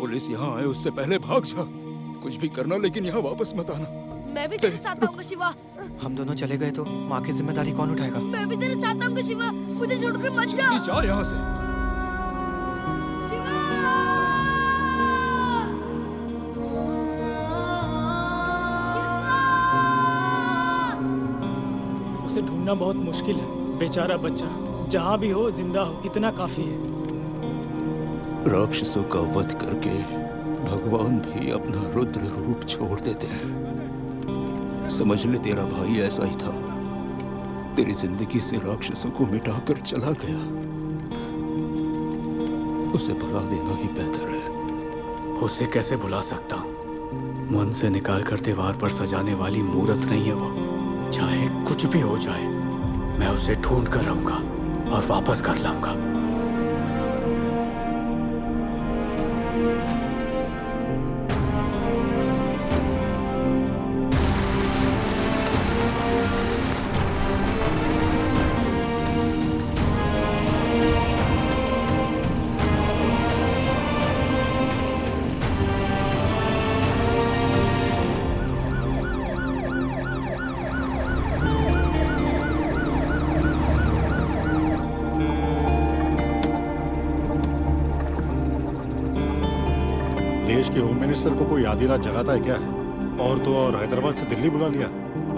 Police यहाँ आए उससे पहले भाग जा। कुछ भी करना लेकिन यहाँ वापस मत आना। मैं भी तेरे साथ आऊंगा शिवा। हम दोनों चले गए तो माँ की जिम्मेदारी कौन उठाएगा? मैं भी तेरे साथ आऊंगा शिवा, मुझे छोड़कर मत जा। जल्दी जा यहाँ से। शिवा! शिवा! उसे ढूंढना बहुत मुश्किल है, बेचारा बच्चा। जहाँ भी हो जिंदा हो इतना काफी है। राक्षसों का वध करके भगवान भी अपना रुद्र रूप छोड़ देते हैं। समझ ले तेरा भाई ऐसा ही था, तेरी जिंदगी से राक्षसों को मिटाकर चला गया। उसे भुला देना ही बेहतर है। उसे कैसे भुला सकता? मन से निकाल कर दीवार पर सजाने वाली मूर्त नहीं है वो। चाहे कुछ भी हो जाए, मैं उसे ढूंढ कर रहूंगा और वापस कर लाऊंगा। देश के होम मिनिस्टर को कोई आधी रात जगाता है क्या? और तो और हैदराबाद से दिल्ली बुला लिया।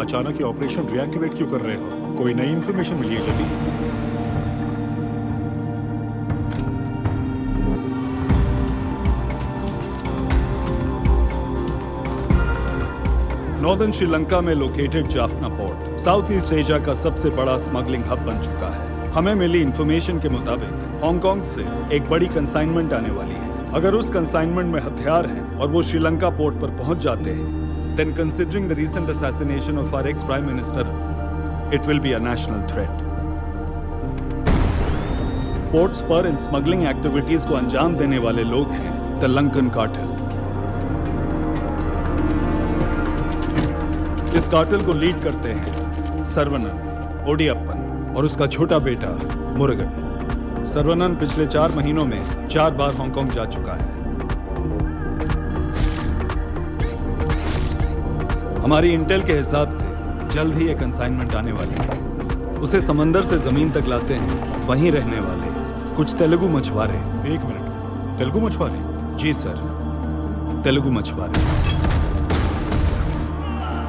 अचानक ये ऑपरेशन रिएक्टिवेट क्यों कर रहे हो? कोई नई इंफॉर्मेशन मिली है जल्दी? नॉर्दर्न श्रीलंका में located Jaffna port south east Asia का सबसे बड़ा स्मगलिंग हब बन चुका है। हमें मिली इंफॉर्मेशन के मुताबिक हांगकांग से एक बड़ी कंसाइनमेंट आने वाली है। अगर उस कंसाइनमेंट में हथियार हैं और वो श्रीलंका पोर्ट पर पहुंच जाते हैं, then considering the recent assassination of our ex-prime minister, it will be a national threat. Ports पर इन स्मगलिंग एक्टिविटीज को अंजाम देने वाले लोग हैं द लंकन कार्टेल। इस कार्टेल को लीड करते हैं सर्वनन, ओडियप्पन और उसका छोटा बेटा मुरुगन। सर्वनन पिछले 4 महीनों में 4 बार हांगकांग जा चुका है। हमारी इंटेल के हिसाब से जल्द ही एक कंसाइनमेंट आने वाली है। उसे समंदर से जमीन तक लाते हैं वहीं रहने वाले कुछ तेलुगु मछुआरे। 1 मिनट, तेलुगु मछुआरे? जी सर, तेलुगु मछुआरे।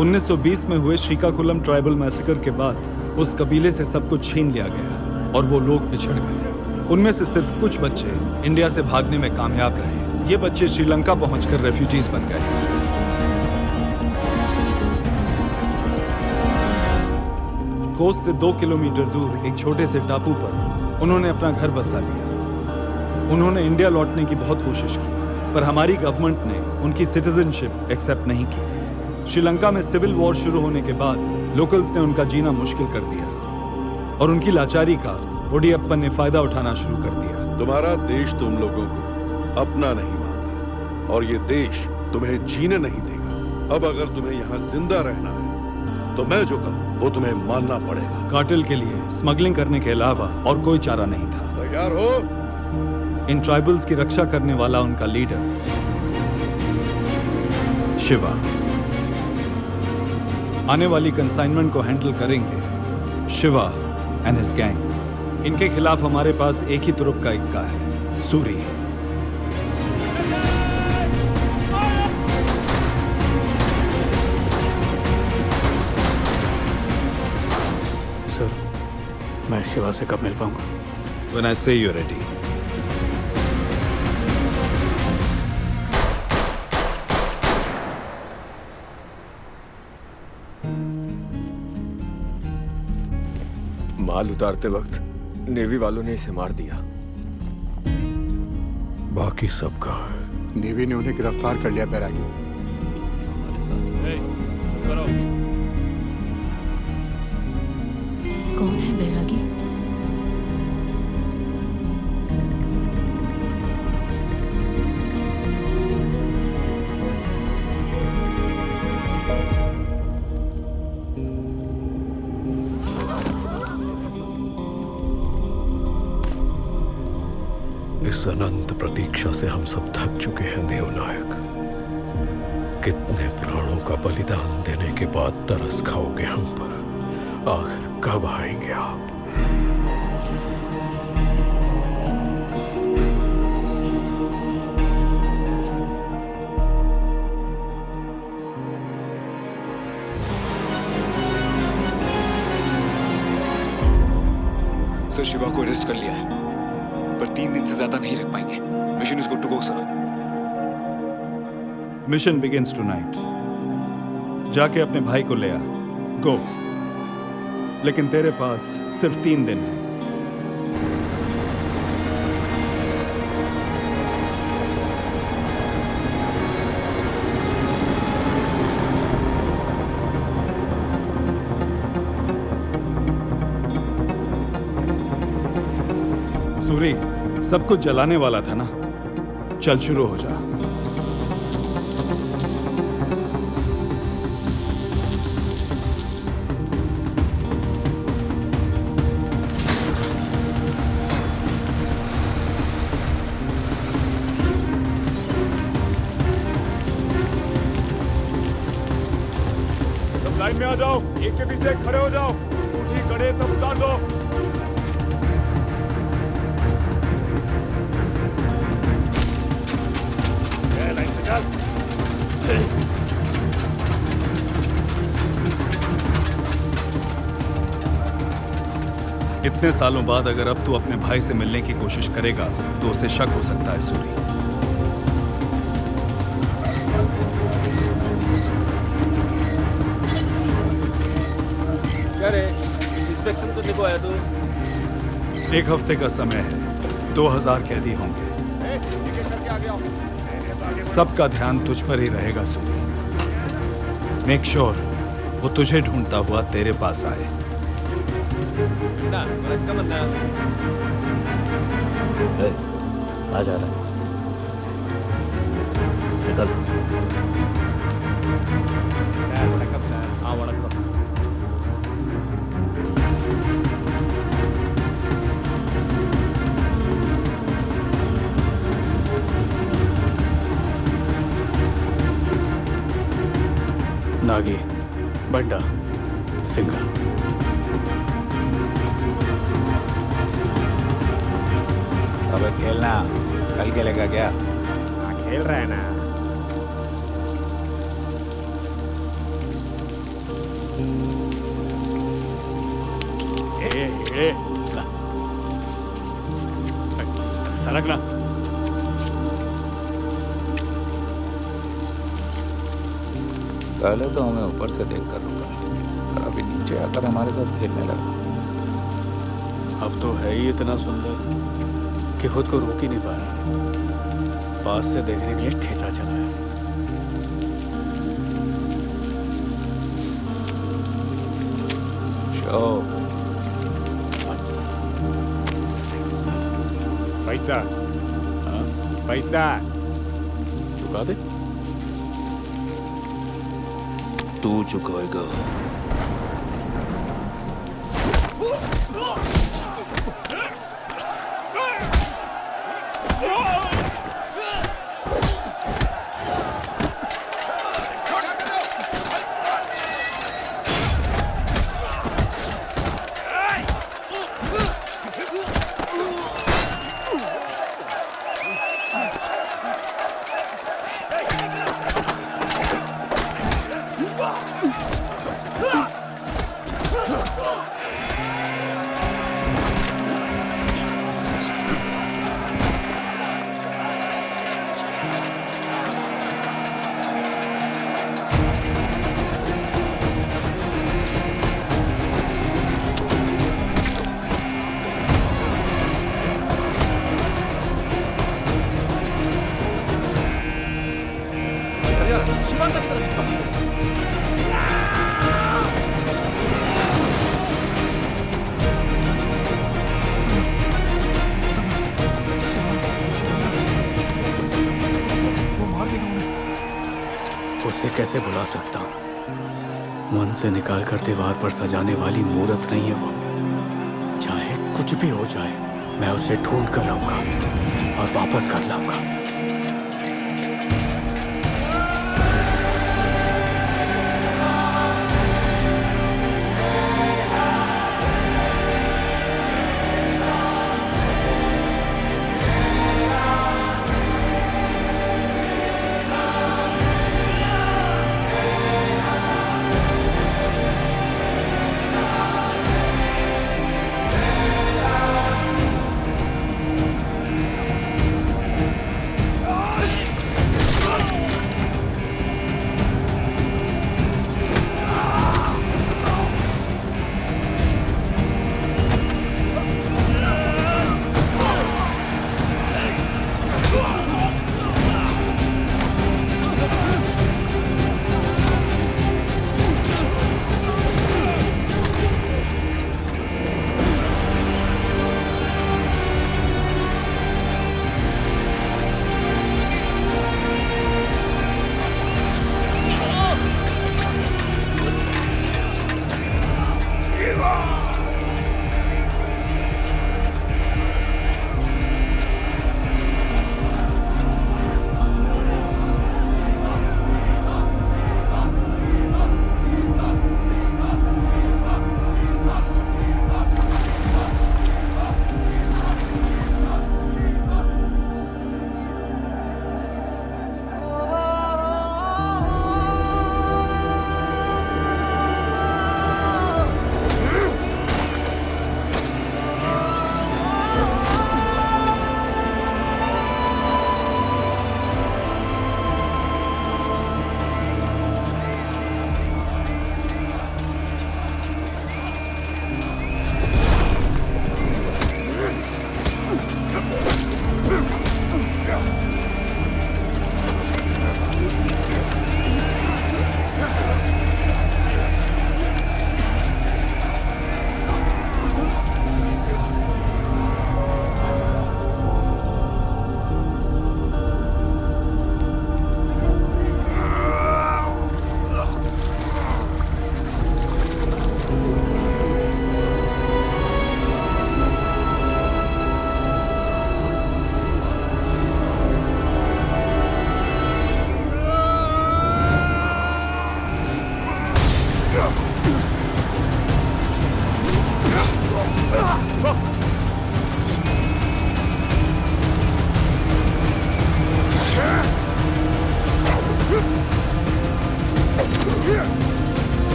1920 में हुए श्रीकाकुलम ट्राइबल मैसेकर के बाद उस कबीले से सब कुछ छीन लिया गया और वो लोग पिछड़ गए। उनमें से सिर्फ कुछ बच्चे इंडिया से भागने में कामयाब रहे। ये बच्चे श्रीलंका पहुंचकर रेफ्यूजीज बन गए। कोस्ट से 2 किलोमीटर दूर एक छोटे से टापू पर उन्होंने अपना घर बसा लिया। उन्होंने इंडिया लौटने की बहुत कोशिश की, पर हमारी गवर्नमेंट ने उनकी सिटीजनशिप एक्सेप्ट नहीं की। श्रीलंका में सिविल वॉर शुरू होने के बाद लोकल्स ने उनका जीना मुश्किल कर दिया और उनकी लाचारी का ओडियप्पन ने फायदा उठाना शुरू कर दिया। तुम्हारा देश तुम लोगों को अपना नहीं मानता और ये देश तुम्हें जीने नहीं देगा। अब अगर तुम्हें यहाँ जिंदा रहना है तो मैं जो कहूँ वो तुम्हें मानना पड़ेगा। कार्टेल के लिए स्मगलिंग करने के अलावा और कोई चारा नहीं था। तैयार हो? इन ट्राइबल्स की रक्षा करने वाला उनका लीडर शिवा आने वाली कंसाइनमेंट को हैंडल करेंगे। Shiva and his gang. इनके खिलाफ हमारे पास एक ही तुरुप का इक्का है, सूरी। सर, मैं शिवा से कब मिल पाऊंगा? When I say you're ready. माल उतारते वक्त नेवी वालों ने इसे मार दिया। बाकी सबका नेवी ने उन्हें गिरफ्तार कर लिया। बैरागी, कौन है बैरागी? इस इस अनंत प्रतीक्षा से हम सब थक चुके हैं देवनायक। कितने प्राणों का बलिदान देने के बाद तरस खाओगे हम पर? आखिर कब आएंगे आप? सर, शिवा को अरेस्ट कर लिया है, पर 3 दिन से ज्यादा नहीं रख पाएंगे। Mission is good to go sir. Mission begins tonight. जाके अपने भाई को ले आ। गो। लेकिन तेरे पास सिर्फ 3 दिन है। सूरी, सब कुछ जलाने वाला था ना? चल शुरू हो जा। सब लाइन में आ जाओ, एक के पीछे एक खड़े हो जाओ। अंगूठी कड़े सब उतार दो। लाइन से चल। इतने सालों बाद अगर अब तू अपने भाई से मिलने की कोशिश करेगा तो उसे शक हो सकता है सूरी। क्या रे, इंस्पेक्शन करने को आया तू? 1 हफ्ते का समय है, 2000 कैदी होंगे। सबका ध्यान तुझ पर ही रहेगा सूरी। मेक श्योर वो तुझे ढूंढता हुआ तेरे पास आए। आ जा रहा है। निकल। नागी, बंडा, सिंगा। अबे खेलना, कल खेलेगा क्या? खेल रहा है ना। सरक ना। पहले तो हमें ऊपर से देखकर रुका, और अभी नीचे आकर हमारे साथ खेलने लगा। अब तो है ही इतना सुंदर कि खुद को रोक ही नहीं पा रहा। पास से देखने के लिए खींचा चला है। शो पैसा। पैसा चुका दे। तू चुकाएगा। उसे कैसे भुला सकता हूँ? मन से निकाल कर दीवार पर सजाने वाली मूर्त नहीं है वो। चाहे कुछ भी हो जाए, मैं उसे ढूंढ कर आऊंगा। और वापस कर लाऊंगा।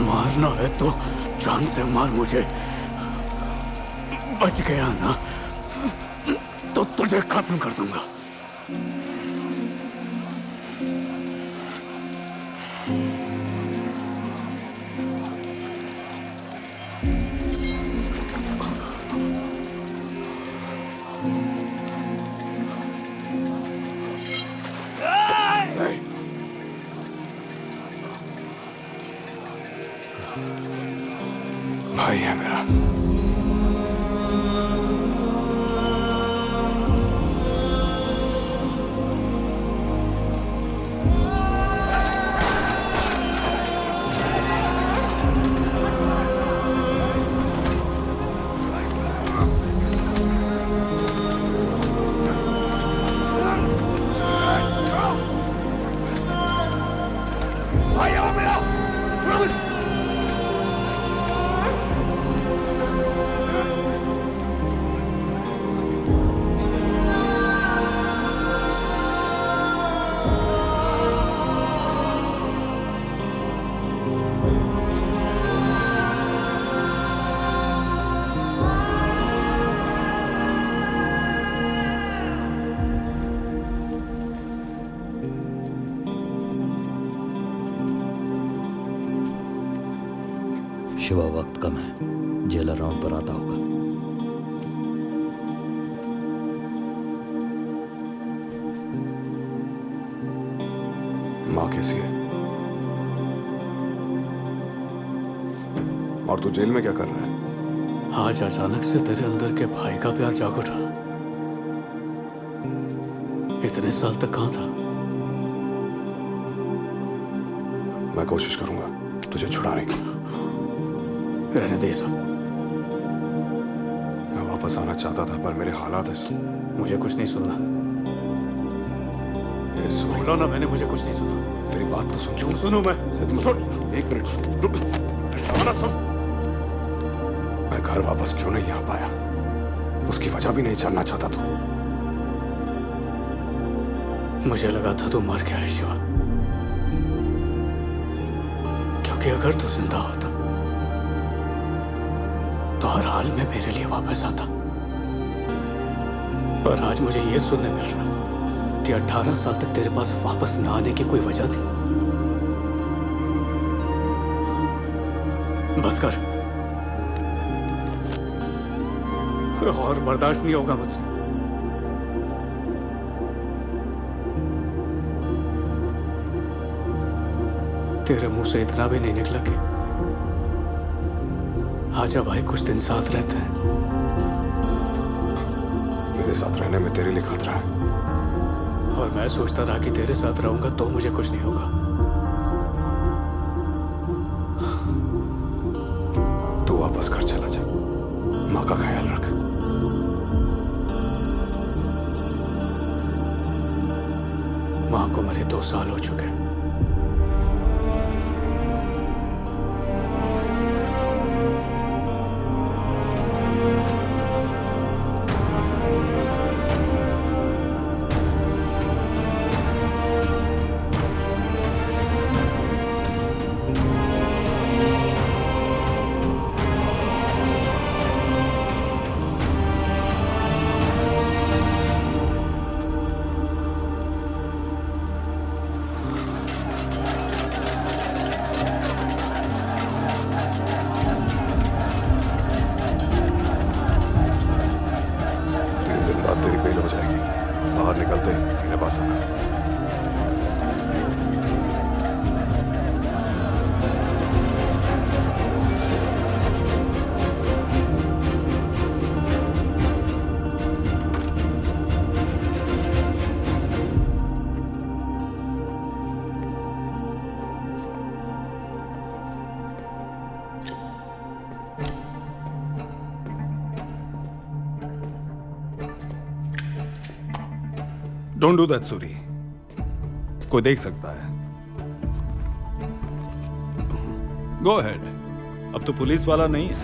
मारना है तो जान से मार मुझे। बच गया ना तो तुझे खत्म कर दूंगा। भाई है मेरा। शिवा, वक्त कम है, जेलर राउंड पर आता होगा। माँ कैसी है? और तू जेल में क्या कर रहा है? आज अचानक से तेरे अंदर के भाई का प्यार जाग उठा। इतने साल तक कहाँ था? मैं कोशिश करूंगा तुझे छुड़ाने की। रहने दे सब। मैं वापस आना चाहता था पर मेरे हालात ऐसे। मुझे कुछ नहीं सुनना। बोला ना मैंने, मुझे कुछ नहीं सुना। मेरी बात तो सुन। क्यों सुनूं मैं? एक मिनट रुक। सुन। मैं घर वापस क्यों नहीं आ पाया उसकी वजह भी नहीं जानना चाहता तू। मुझे लगा था तू मर गया है शिवा, क्योंकि अगर तू जिंदा होता तो हर हाल में मेरे लिए वापस आता। पर आज मुझे यह सुनने मिल रहा कि 18 साल तक तेरे पास वापस ना आने की कोई वजह थी। बस कर, और बर्दाश्त नहीं होगा मुझसे। तेरे मुंह से इतना भी नहीं निकला कि आजा भाई कुछ दिन साथ रहते हैं। मेरे साथ रहने में तेरे लिए खतरा है। और मैं सोचता रहा कि तेरे साथ रहूंगा तो मुझे कुछ नहीं होगा। तू वापस घर चला जा, माँ का ख्याल रख। माँ को मरे 2 साल हो चुके। तेरी बेल हो जाएगी। बाहर निकलते ही मेरे पास आना। डोंट डू दैट सूरी, कोई देख सकता है। गो अहेड, अब तो पुलिस वाला नहीं है।